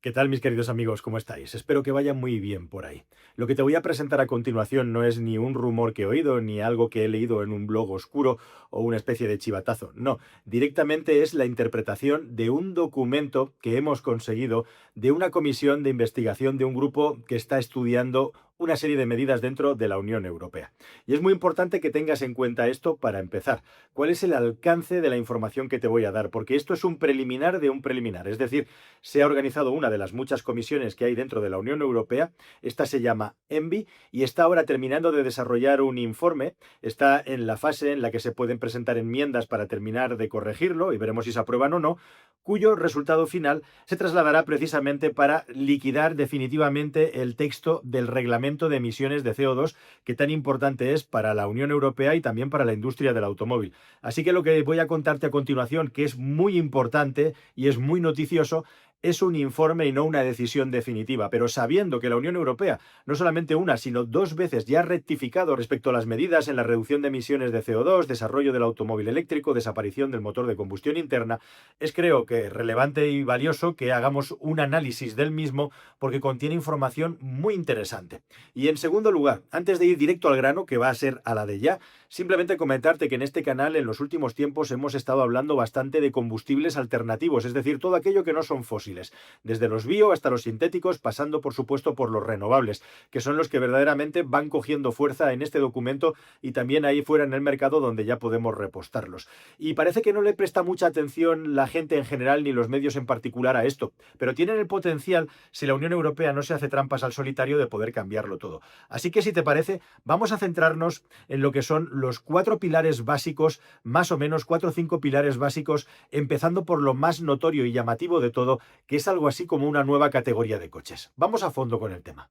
¿Qué tal, mis queridos amigos? ¿Cómo estáis? Espero que vaya muy bien por ahí. Lo que te voy a presentar a continuación no es ni un rumor que he oído, ni algo que he leído en un blog oscuro o una especie de chivatazo. No, directamente es la interpretación de un documento que hemos conseguido de una comisión de investigación de un grupo que está estudiando una serie de medidas dentro de la Unión Europea. Y es muy importante que tengas en cuenta esto para empezar. ¿Cuál es el alcance de la información que te voy a dar? Porque esto es un preliminar de un preliminar. Es decir, se ha organizado una de las muchas comisiones que hay dentro de la Unión Europea. Esta se llama ENVI y está ahora terminando de desarrollar un informe. Está en la fase en la que se pueden presentar enmiendas para terminar de corregirlo y veremos si se aprueban o no, cuyo resultado final se trasladará precisamente para liquidar definitivamente el texto del reglamento de emisiones de CO2 que tan importante es para la Unión Europea y también para la industria del automóvil. Así que lo que voy a contarte a continuación, que es muy importante y es muy noticioso, es un informe y no una decisión definitiva, pero sabiendo que la Unión Europea no solamente una, sino dos veces ya ha rectificado respecto a las medidas en la reducción de emisiones de CO2, desarrollo del automóvil eléctrico, desaparición del motor de combustión interna, es creo que relevante y valioso que hagamos un análisis del mismo porque contiene información muy interesante. Y en segundo lugar, antes de ir directo al grano, que va a ser a la de ya, simplemente comentarte que en este canal en los últimos tiempos hemos estado hablando bastante de combustibles alternativos, es decir, todo aquello que no son fósiles, desde los bio hasta los sintéticos, pasando por supuesto por los renovables, que son los que verdaderamente van cogiendo fuerza en este documento y también ahí fuera en el mercado donde ya podemos repostarlos. Y parece que no le presta mucha atención la gente en general ni los medios en particular a esto, pero tienen el potencial, si la Unión Europea no se hace trampas al solitario, de poder cambiarlo todo. Así que si te parece, vamos a centrarnos en lo que son los cuatro pilares básicos, más o menos cuatro o cinco pilares básicos, empezando por lo más notorio y llamativo de todo, que es algo así como una nueva categoría de coches. Vamos a fondo con el tema.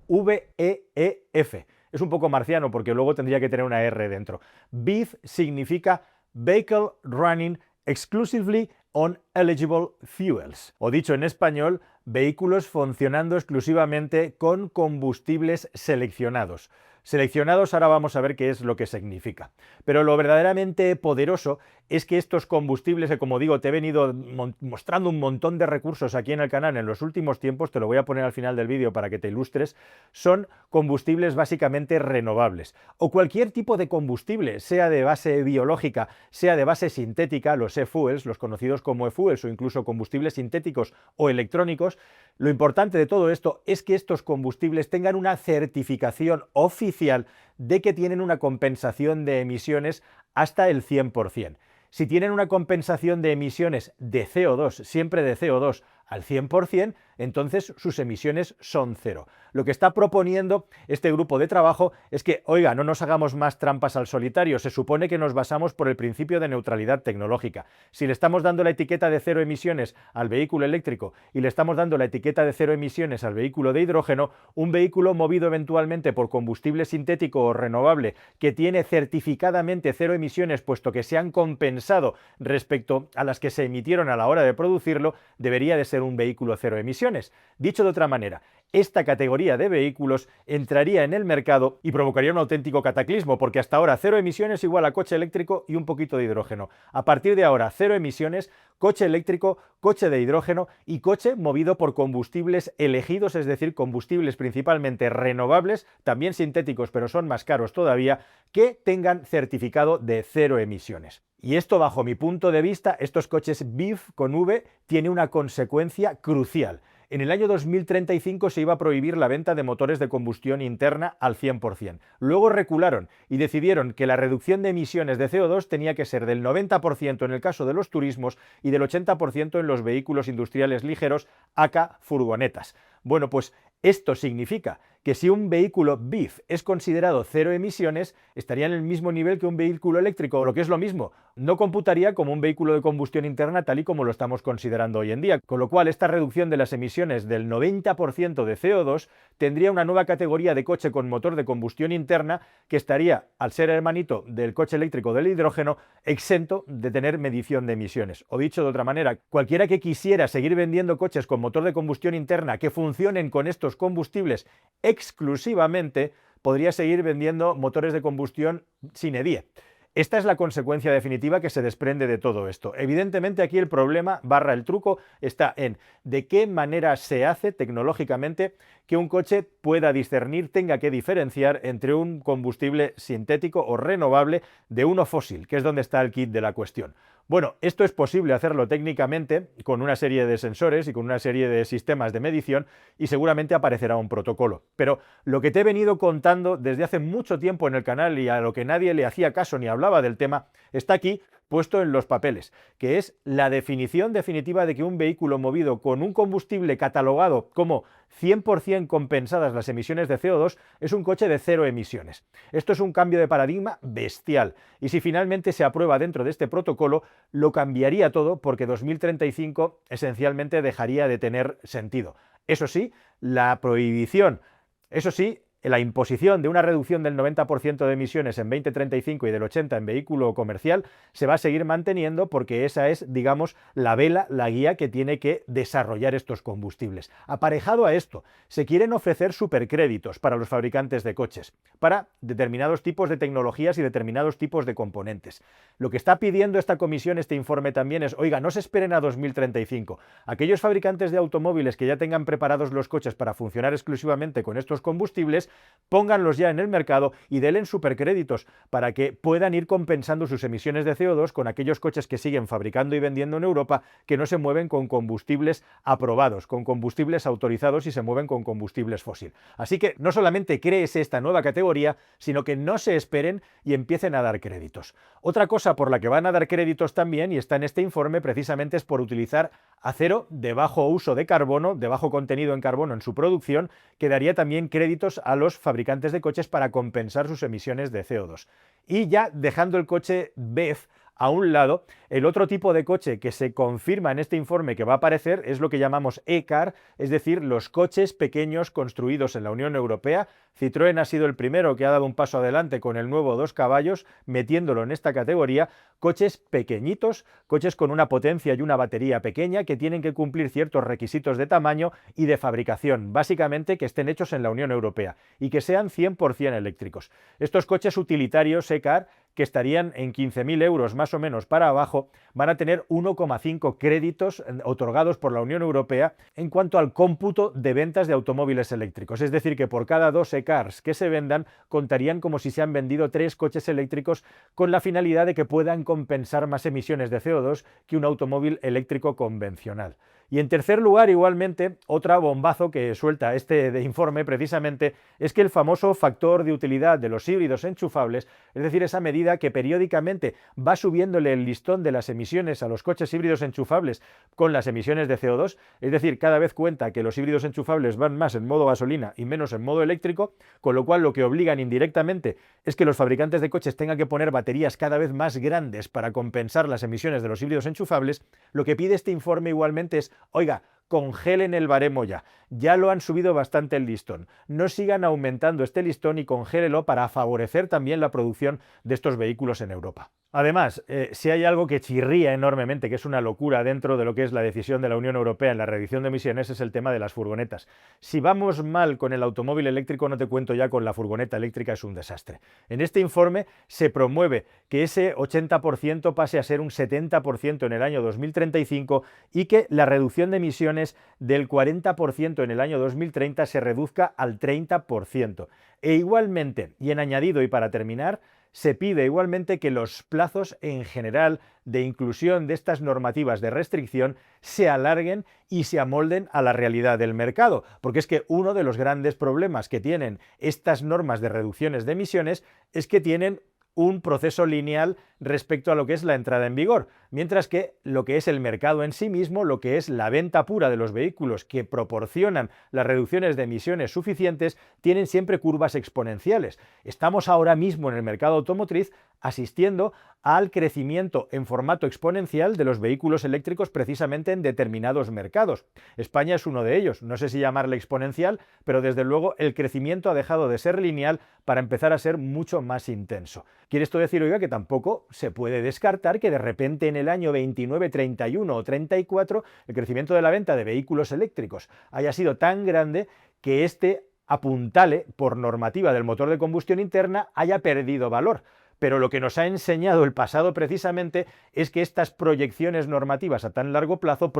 VEEF. Es un poco marciano porque luego tendría que tener una R dentro. BEEF significa Vehicle Running Exclusively on Eligible Fuels. O dicho en español, vehículos funcionando exclusivamente con combustibles seleccionados. Seleccionados, ahora vamos a ver qué es lo que significa. Pero lo verdaderamente poderoso es que estos combustibles, que como digo, te he venido mostrando un montón de recursos aquí en el canal en los últimos tiempos, te lo voy a poner al final del vídeo para que te ilustres, son combustibles básicamente renovables. O cualquier tipo de combustible, sea de base biológica, sea de base sintética, los e-fuels, los conocidos como e-fuels o incluso combustibles sintéticos o electrónicos, lo importante de todo esto es que estos combustibles tengan una certificación oficial de que tienen una compensación de emisiones hasta el 100%. Si tienen una compensación de emisiones de CO2, siempre de CO2 al 100%, entonces sus emisiones son cero. Lo que está proponiendo este grupo de trabajo es que, oiga, no nos hagamos más trampas al solitario, se supone que nos basamos por el principio de neutralidad tecnológica. Si le estamos dando la etiqueta de cero emisiones al vehículo eléctrico y le estamos dando la etiqueta de cero emisiones al vehículo de hidrógeno, un vehículo movido eventualmente por combustible sintético o renovable que tiene certificadamente cero emisiones, puesto que se han compensado respecto a las que se emitieron a la hora de producirlo, debería de ser un vehículo cero emisiones. Dicho de otra manera, esta categoría de vehículos entraría en el mercado y provocaría un auténtico cataclismo, porque hasta ahora cero emisiones igual a coche eléctrico y un poquito de hidrógeno. A partir de ahora, cero emisiones, coche eléctrico, coche de hidrógeno y coche movido por combustibles elegidos, es decir, combustibles principalmente renovables, también sintéticos, pero son más caros todavía, que tengan certificado de cero emisiones. Y esto, bajo mi punto de vista, estos coches BEEF con V, tiene una consecuencia crucial. En el año 2035 se iba a prohibir la venta de motores de combustión interna al 100%. Luego recularon y decidieron que la reducción de emisiones de CO2 tenía que ser del 90% en el caso de los turismos y del 80% en los vehículos industriales ligeros, aka furgonetas. Bueno, pues esto significa que si un vehículo BEEF es considerado cero emisiones, estaría en el mismo nivel que un vehículo eléctrico, o lo que es lo mismo, no computaría como un vehículo de combustión interna tal y como lo estamos considerando hoy en día, con lo cual esta reducción de las emisiones del 90% de CO2 tendría una nueva categoría de coche con motor de combustión interna que estaría, al ser hermanito del coche eléctrico del hidrógeno, exento de tener medición de emisiones. O dicho de otra manera, cualquiera que quisiera seguir vendiendo coches con motor de combustión interna que funcionen con estos combustibles exclusivamente, podría seguir vendiendo motores de combustión sin EDIE. Esta es la consecuencia definitiva que se desprende de todo esto. Evidentemente aquí el problema / el truco está en de qué manera se hace tecnológicamente que un coche pueda discernir, tenga que diferenciar entre un combustible sintético o renovable de uno fósil, que es donde está el kit de la cuestión. Bueno, esto es posible hacerlo técnicamente con una serie de sensores y con una serie de sistemas de medición y seguramente aparecerá un protocolo. Pero lo que te he venido contando desde hace mucho tiempo en el canal y a lo que nadie le hacía caso ni hablaba del tema, está aquí puesto en los papeles, que es la definición definitiva de que un vehículo movido con un combustible catalogado como 100% compensadas las emisiones de CO2 es un coche de cero emisiones. Esto es un cambio de paradigma bestial y si finalmente se aprueba dentro de este protocolo lo cambiaría todo porque 2035 esencialmente dejaría de tener sentido. Eso sí, la prohibición, eso sí, la imposición de una reducción del 90% de emisiones en 2035 y del 80% en vehículo comercial se va a seguir manteniendo porque esa es, digamos, la vela, la guía que tiene que desarrollar estos combustibles. Aparejado a esto, se quieren ofrecer supercréditos para los fabricantes de coches, para determinados tipos de tecnologías y determinados tipos de componentes. Lo que está pidiendo esta comisión, este informe también es, oiga, no se esperen a 2035. Aquellos fabricantes de automóviles que ya tengan preparados los coches para funcionar exclusivamente con estos combustibles, pónganlos ya en el mercado y denle supercréditos para que puedan ir compensando sus emisiones de CO2 con aquellos coches que siguen fabricando y vendiendo en Europa que no se mueven con combustibles aprobados, con combustibles autorizados y se mueven con combustibles fósil. Así que no solamente créese esta nueva categoría, sino que no se esperen y empiecen a dar créditos. Otra cosa por la que van a dar créditos también, y está en este informe, precisamente es por utilizar acero de bajo uso de carbono, de bajo contenido en carbono en su producción, que daría también créditos a los fabricantes de coches para compensar sus emisiones de CO2. Y ya dejando el coche BEV a un lado, el otro tipo de coche que se confirma en este informe que va a aparecer es lo que llamamos e-car, es decir, los coches pequeños construidos en la Unión Europea. Citroën ha sido el primero que ha dado un paso adelante con el nuevo 2 caballos, metiéndolo en esta categoría, coches pequeñitos, coches con una potencia y una batería pequeña que tienen que cumplir ciertos requisitos de tamaño y de fabricación, básicamente que estén hechos en la Unión Europea y que sean 100% eléctricos. Estos coches utilitarios e-car, que estarían en 15.000 euros más o menos para abajo, van a tener 1,5 créditos otorgados por la Unión Europea en cuanto al cómputo de ventas de automóviles eléctricos. Es decir, que por cada 2 e-cars que se vendan, contarían como si se han vendido 3 coches eléctricos con la finalidad de que puedan compensar más emisiones de CO2 que un automóvil eléctrico convencional. Y en tercer lugar, igualmente, otra bombazo que suelta este informe precisamente es que el famoso factor de utilidad de los híbridos enchufables, es decir, esa medida que periódicamente va subiéndole el listón de las emisiones a los coches híbridos enchufables con las emisiones de CO2, es decir, cada vez cuenta que los híbridos enchufables van más en modo gasolina y menos en modo eléctrico, con lo cual lo que obligan indirectamente es que los fabricantes de coches tengan que poner baterías cada vez más grandes para compensar las emisiones de los híbridos enchufables. Lo que pide este informe igualmente es, oiga, congelen el baremo ya lo han subido bastante el listón, no sigan aumentando este listón y congélelo para favorecer también la producción de estos vehículos en Europa. Además, si hay algo que chirría enormemente, que es una locura dentro de lo que es la decisión de la Unión Europea en la reducción de emisiones, es el tema de las furgonetas. Si vamos mal con el automóvil eléctrico, no te cuento ya con la furgoneta eléctrica, es un desastre. En este informe se promueve que ese 80% pase a ser un 70% en el año 2035 y que la reducción de emisiones del 40% en el año 2030 se reduzca al 30%. E igualmente, y en añadido y para terminar, se pide igualmente que los plazos en general de inclusión de estas normativas de restricción se alarguen y se amolden a la realidad del mercado, porque es que uno de los grandes problemas que tienen estas normas de reducciones de emisiones es que tienen un proceso lineal respecto a lo que es la entrada en vigor, mientras que lo que es el mercado en sí mismo, lo que es la venta pura de los vehículos que proporcionan las reducciones de emisiones suficientes, tienen siempre curvas exponenciales. Estamos ahora mismo en el mercado automotriz asistiendo al crecimiento en formato exponencial de los vehículos eléctricos precisamente en determinados mercados. España es uno de ellos, no sé si llamarle exponencial, pero desde luego el crecimiento ha dejado de ser lineal para empezar a ser mucho más intenso. ¿Quiere esto decir, oiga, que tampoco se puede descartar que de repente en el año 29, 31 o 34 el crecimiento de la venta de vehículos eléctricos haya sido tan grande que este apuntale por normativa del motor de combustión interna haya perdido valor? Pero lo que nos ha enseñado el pasado precisamente es que estas proyecciones normativas a tan largo plazo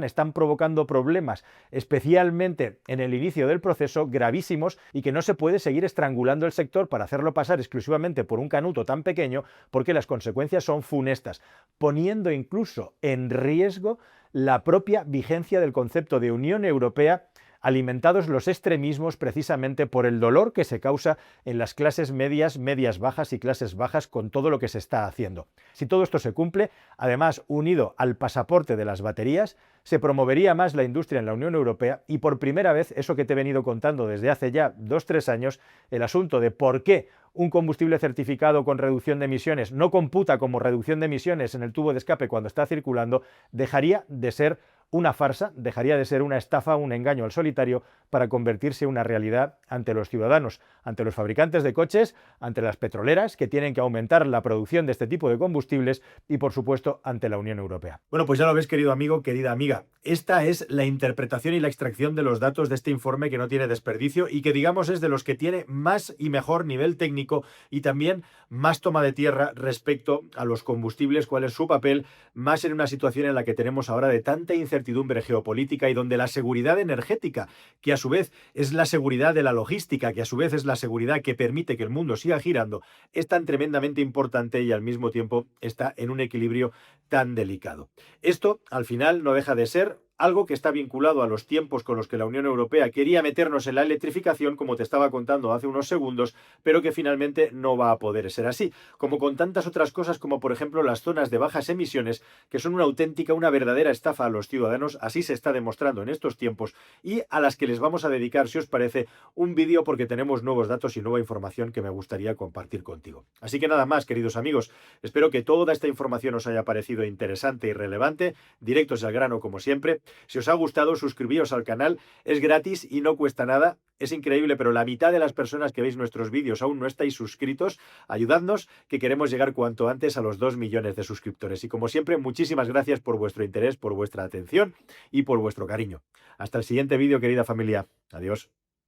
están provocando problemas, especialmente en el inicio del proceso, gravísimos, y que no se puede seguir estrangulando el sector para hacerlo pasar exclusivamente por un canuto tan pequeño, porque las consecuencias son funestas, poniendo incluso en riesgo la propia vigencia del concepto de Unión Europea, alimentados los extremismos precisamente por el dolor que se causa en las clases medias, medias bajas y clases bajas con todo lo que se está haciendo. Si todo esto se cumple, además unido al pasaporte de las baterías, se promovería más la industria en la Unión Europea y por primera vez, eso que te he venido contando desde hace ya 2-3 años, el asunto de por qué un combustible certificado con reducción de emisiones no computa como reducción de emisiones en el tubo de escape cuando está circulando, dejaría de ser una farsa, dejaría de ser una estafa, un engaño al solitario, para convertirse en una realidad ante los ciudadanos, ante los fabricantes de coches, ante las petroleras, que tienen que aumentar la producción de este tipo de combustibles, y por supuesto ante la Unión Europea. Bueno, pues ya lo ves, querido amigo, querida amiga. Esta es la interpretación y la extracción de los datos de este informe, que no tiene desperdicio y que, digamos, es de los que tiene más y mejor nivel técnico y también más toma de tierra respecto a los combustibles, cuál es su papel, más en una situación en la que tenemos ahora de tanta incertidumbre geopolítica y donde la seguridad energética, que a su vez es la seguridad de la logística, que a su vez es la seguridad que permite que el mundo siga girando, es tan tremendamente importante y al mismo tiempo está en un equilibrio tan delicado. Esto, al final, no deja de ser algo que está vinculado a los tiempos con los que la Unión Europea quería meternos en la electrificación, como te estaba contando hace unos segundos, pero que finalmente no va a poder ser así, como con tantas otras cosas, como por ejemplo las zonas de bajas emisiones, que son una auténtica, una verdadera estafa a los ciudadanos, así se está demostrando en estos tiempos, y a las que les vamos a dedicar, si os parece, un vídeo, porque tenemos nuevos datos y nueva información que me gustaría compartir contigo. Así que nada más, queridos amigos, espero que toda esta información os haya parecido interesante y relevante, directos al grano como siempre. Si os ha gustado, suscribíos al canal, es gratis y no cuesta nada. Es increíble, pero la mitad de las personas que veis nuestros vídeos aún no estáis suscritos. Ayudadnos, que queremos llegar cuanto antes a los 2 millones de suscriptores. Y como siempre, muchísimas gracias por vuestro interés, por vuestra atención y por vuestro cariño. Hasta el siguiente vídeo, querida familia. Adiós.